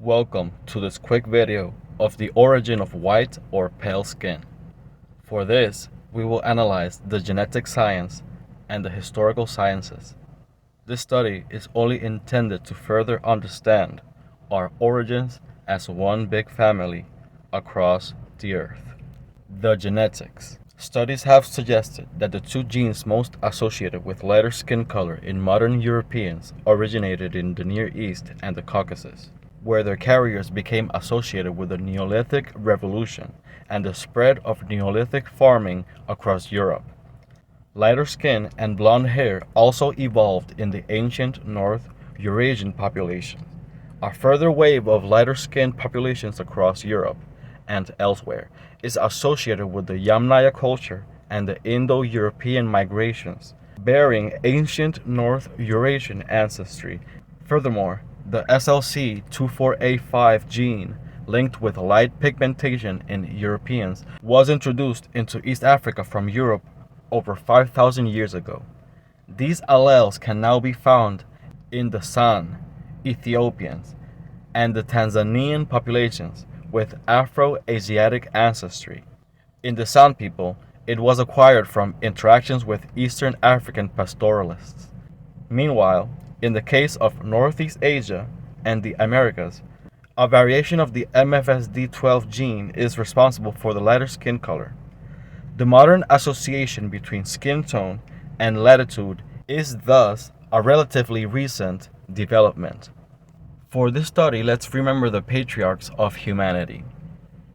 Welcome to this quick video of the origin of white or pale skin. For this, we will analyze the genetic science and the historical sciences. This study is only intended to further understand our origins as one big family across the earth. The genetics. Studies have suggested that the two genes most associated with lighter skin color in modern Europeans originated in the Near East and the Caucasus, where their carriers became associated with the Neolithic Revolution and the spread of Neolithic farming across Europe. Lighter skin and blonde hair also evolved in the ancient North Eurasian population. A further wave of lighter skinned populations across Europe and elsewhere is associated with the Yamnaya culture and the Indo-European migrations, bearing ancient North Eurasian ancestry. Furthermore, the SLC24A5 gene, linked with light pigmentation in Europeans, was introduced into East Africa from Europe over 5,000 years ago. These alleles can now be found in the San, Ethiopians, and the Tanzanian populations with Afro-Asiatic ancestry. In the San people, it was acquired from interactions with Eastern African pastoralists. Meanwhile, in the case of Northeast Asia and the Americas, a variation of the MFSD12 gene is responsible for the lighter skin color. The modern association between skin tone and latitude is thus a relatively recent development. For this study, let's remember the patriarchs of humanity.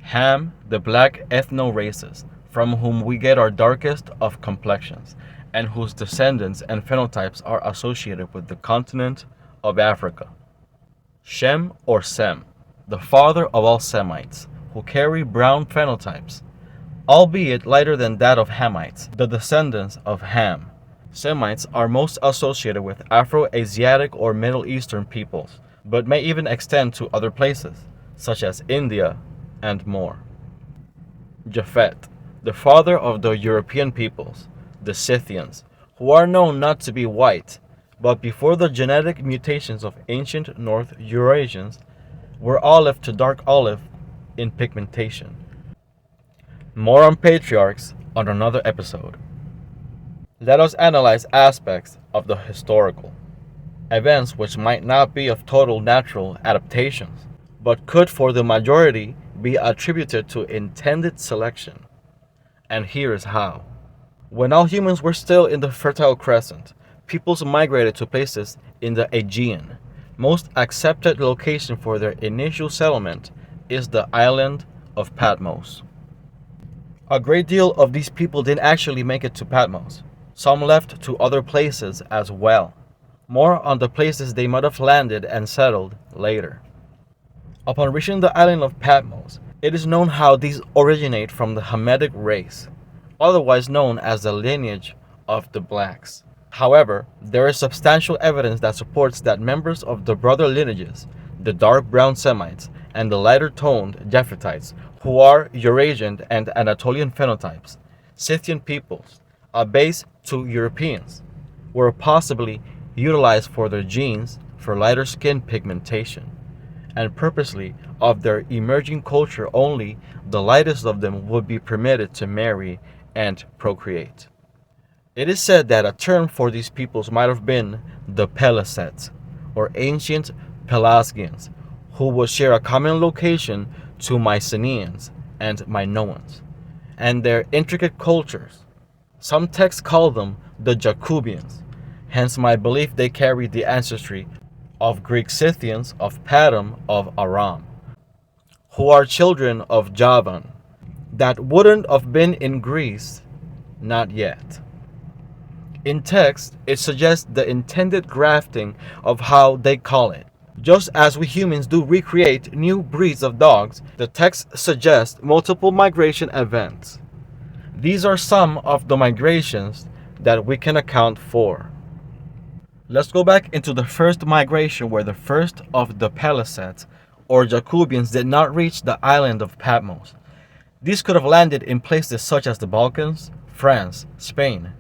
Ham, the black ethno-races, from whom we get our darkest of complexions, and whose descendants and phenotypes are associated with the continent of Africa. Shem or Sem, the father of all Semites, who carry brown phenotypes, albeit lighter than that of Hamites, the descendants of Ham. Semites are most associated with Afro-Asiatic or Middle Eastern peoples, but may even extend to other places, such as India and more. Japhet, the father of the European peoples, the Scythians, who are known not to be white, but before the genetic mutations of ancient North Eurasians, were olive to dark olive in pigmentation. More on patriarchs on another episode. Let us analyze aspects of the historical events which might not be of total natural adaptations, but could for the majority be attributed to intended selection. And here is how. When all humans were still in the Fertile Crescent, peoples migrated to places in the Aegean. Most accepted location for their initial settlement is the island of Patmos. A great deal of these people didn't actually make it to Patmos. Some left to other places as well. More on the places they might have landed and settled later. Upon reaching the island of Patmos, it is known how these originate from the Hamitic race, otherwise known as the lineage of the blacks. However, there is substantial evidence that supports that members of the brother lineages, the dark brown Semites and the lighter toned Japhetites, who are Eurasian and Anatolian phenotypes, Scythian peoples, a base to Europeans, were possibly utilized for their genes for lighter skin pigmentation, and purposely of their emerging culture only the lightest of them would be permitted to marry and procreate. It is said that a term for these peoples might have been the Pelasets, or ancient Pelasgians, who would share a common location to Mycenaeans and Minoans, and their intricate cultures. Some texts call them the Jacobians, hence my belief they carried the ancestry of Greek Scythians of Padum of Aram, who are children of Javan, that wouldn't have been in Greece, not yet. In text, it suggests the intended grafting of how they call it. Just as we humans do recreate new breeds of dogs, the text suggests multiple migration events. These are some of the migrations that we can account for. Let's go back into the first migration where the first of the Pelasets or Jacobians did not reach the island of Patmos. These could have landed in places such as the Balkans, France, Spain,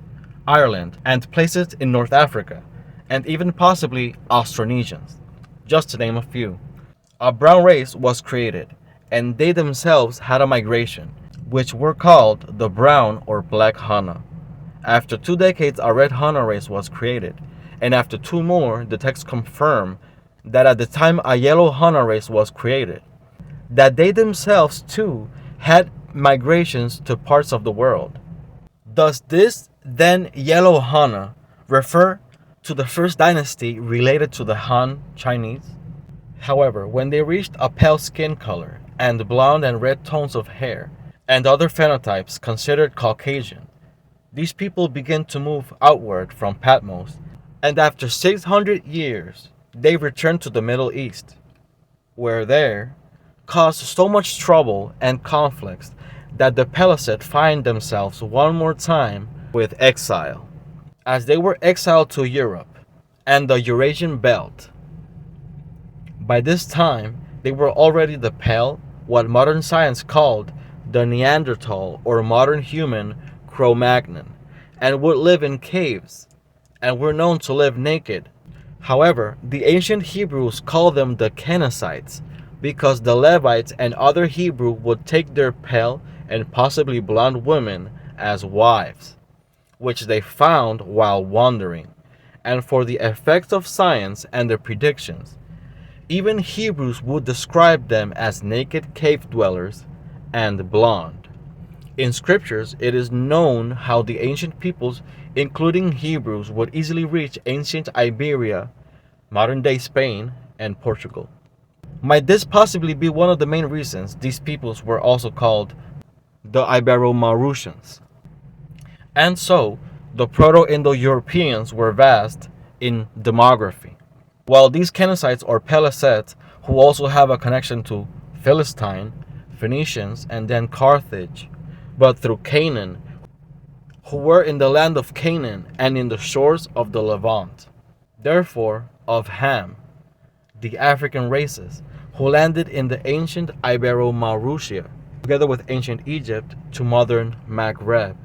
Ireland, and places in North Africa, and even possibly Austronesians, just to name a few. A brown race was created, and they themselves had a migration, which were called the brown or black Hana. After 2 decades, a red Hana race was created, and after 2 more, the texts confirm that at the time a yellow Hana race was created, that they themselves too had migrations to parts of the world. Does this then yellow Hana refer to the first dynasty related to the Han Chinese? However, when they reached a pale skin color and blonde and red tones of hair and other phenotypes considered Caucasian, these people begin to move outward from Patmos, and after 600 years, they return to the Middle East, where there caused so much trouble and conflicts that the Peleset find themselves one more time with exile. As they were exiled to Europe and the Eurasian belt, by this time they were already the pale, what modern science called the Neanderthal or modern human Cro-Magnon, and would live in caves, and were known to live naked. However, the ancient Hebrews called them the Kenizzites because the Levites and other Hebrew would take their pale and possibly blonde women as wives, which they found while wandering. And for the effects of science and their predictions, even Hebrews would describe them as naked cave dwellers and blonde. In scriptures, it is known how the ancient peoples, including Hebrews, would easily reach ancient Iberia, modern-day Spain, and Portugal. Might this possibly be one of the main reasons these peoples were also called the Ibero-Maurusians? And so, the Proto-Indo-Europeans were vast in demography, while these Kenizzites or Peleset, who also have a connection to Philistine, Phoenicians, and then Carthage, but through Canaan, who were in the land of Canaan and in the shores of the Levant. Therefore, of Ham, the African races, who landed in the ancient Ibero-Maurusia, together with ancient Egypt to modern Maghreb,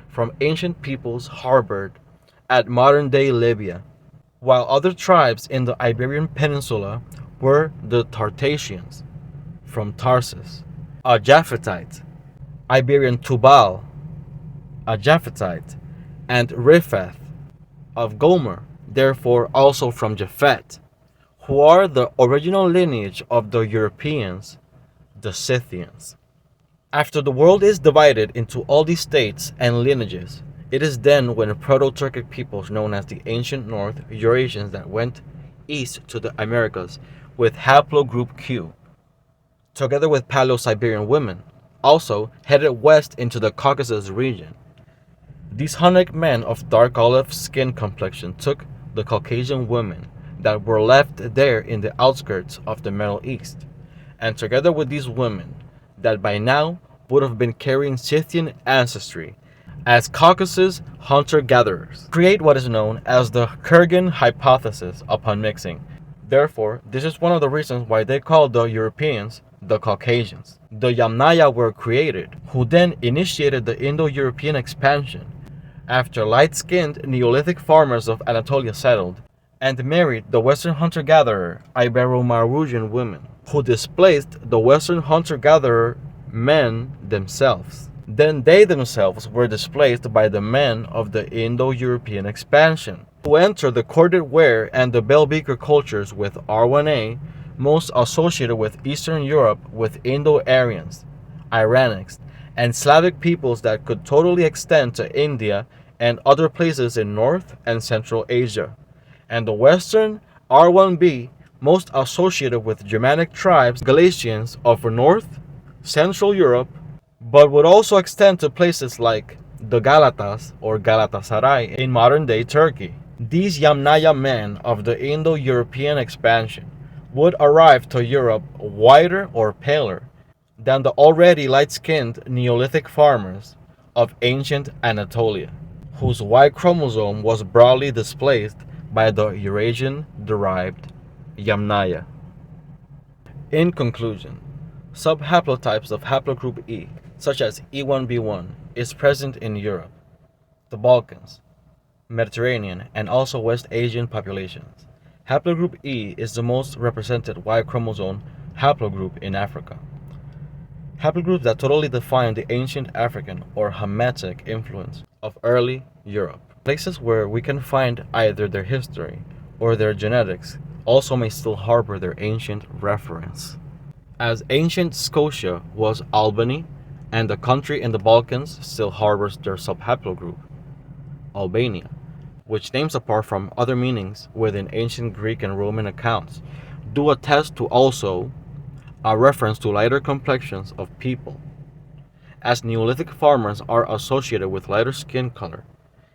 from ancient peoples harbored at modern-day Libya, while other tribes in the Iberian Peninsula were the Tartessians, from Tarsus, a Japhetite, Iberian Tubal, a Japhetite, and Riphath of Gomer, therefore also from Japhet, who are the original lineage of the Europeans, the Scythians. After the world is divided into all these states and lineages, it is then when Proto-Turkic peoples known as the ancient North Eurasians that went east to the Americas with haplogroup Q, together with Paleo-Siberian women, also headed west into the Caucasus region. These Hunnic men of dark olive skin complexion took the Caucasian women that were left there in the outskirts of the Middle East, and together with these women that by now would have been carrying Scythian ancestry as Caucasus hunter-gatherers, create what is known as the Kurgan hypothesis upon mixing. Therefore, this is one of the reasons why they call the Europeans the Caucasians. The Yamnaya were created, who then initiated the Indo-European expansion after light-skinned Neolithic farmers of Anatolia settled and married the Western hunter-gatherer Ibero-Maurusian women, who displaced the Western hunter-gatherer men themselves. Then they themselves were displaced by the men of the Indo-European expansion, who entered the corded ware and the bell-beaker cultures with R1A, most associated with Eastern Europe with Indo-Aryans, Iranics, and Slavic peoples that could totally extend to India and other places in North and Central Asia, and the Western R1B, most associated with Germanic tribes, Galatians of North, Central Europe, but would also extend to places like the Galatas or Galatasaray in modern-day Turkey. These Yamnaya men of the Indo-European expansion would arrive to Europe whiter or paler than the already light-skinned Neolithic farmers of ancient Anatolia, whose Y chromosome was broadly displaced by the Eurasian-derived Yamnaya. In conclusion, subhaplotypes of haplogroup E, such as E1b1, is present in Europe, the Balkans, Mediterranean, and also West Asian populations. Haplogroup E is the most represented Y chromosome haplogroup in Africa. Haplogroups that totally define the ancient African or Hamitic influence of early Europe. Places where we can find either their history or their genetics also may still harbor their ancient reference. As ancient Scotia was Albany, and the country in the Balkans still harbors their subhaplogroup, Albania, which names apart from other meanings within ancient Greek and Roman accounts do attest to also a reference to lighter complexions of people. As Neolithic farmers are associated with lighter skin color,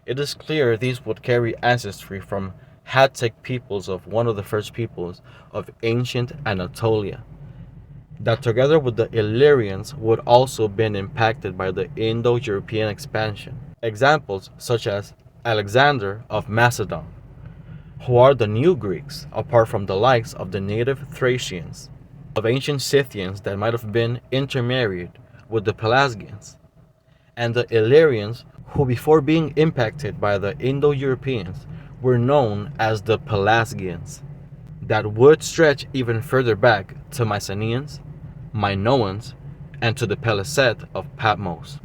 it is clear these would carry ancestry from Hattic peoples of one of the first peoples of ancient Anatolia, that together with the Illyrians would also been impacted by the Indo-European expansion. Examples such as Alexander of Macedon, who are the new Greeks apart from the likes of the native Thracians, of ancient Scythians that might have been intermarried with the Pelasgians, and the Illyrians who before being impacted by the Indo-Europeans were known as the Pelasgians, that would stretch even further back to Mycenaeans, Minoans, and to the Peliset of Patmos.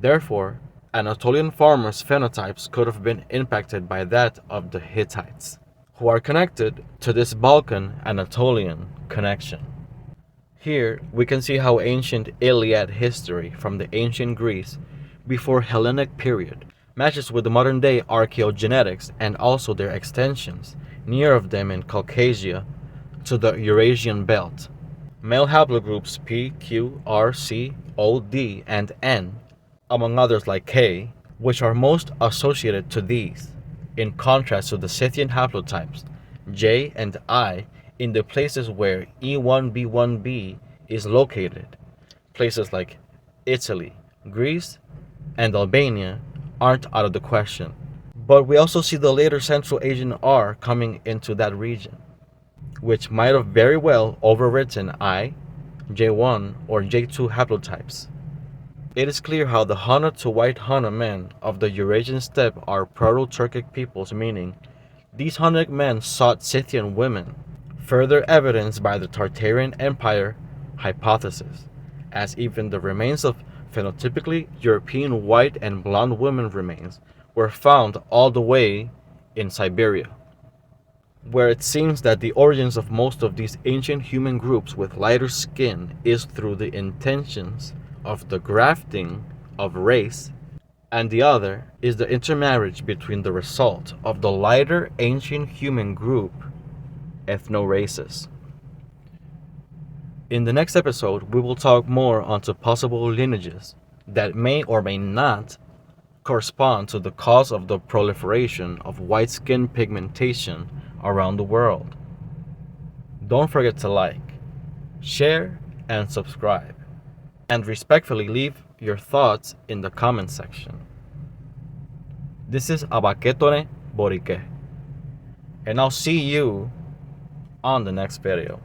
Therefore, Anatolian farmers' phenotypes could have been impacted by that of the Hittites, who are connected to this Balkan-Anatolian connection. Here, we can see how ancient Iliad history from the ancient Greece before Hellenic period matches with the modern-day archaeogenetics and also their extensions near of them in Caucasia to the Eurasian belt. Male haplogroups P, Q, R, C, O, D, and N, among others like K, which are most associated to these, in contrast to the Scythian haplotypes J and I in the places where E1b1b is located. Places like Italy, Greece, and Albania aren't out of the question. But we also see the later Central Asian R coming into that region, which might have very well overwritten I, J1, or J2 haplotypes. It is clear how the Hunna to White Hunna men of the Eurasian steppe are Proto-Turkic peoples, meaning these Hunnic men sought Scythian women, further evidenced by the Tartarian Empire hypothesis, as even the remains of phenotypically European white and blonde women remains were found all the way in Siberia, where it seems that the origins of most of these ancient human groups with lighter skin is through the intentions of the grafting of race, and the other is the intermarriage between the result of the lighter ancient human group ethno-races. In the next episode, we will talk more onto possible lineages that may or may not correspond to the cause of the proliferation of white skin pigmentation around the world. Don't forget to like, share, and subscribe, and respectfully leave your thoughts in the comment section. This is Abaketone Borike, and I'll see you on the next video.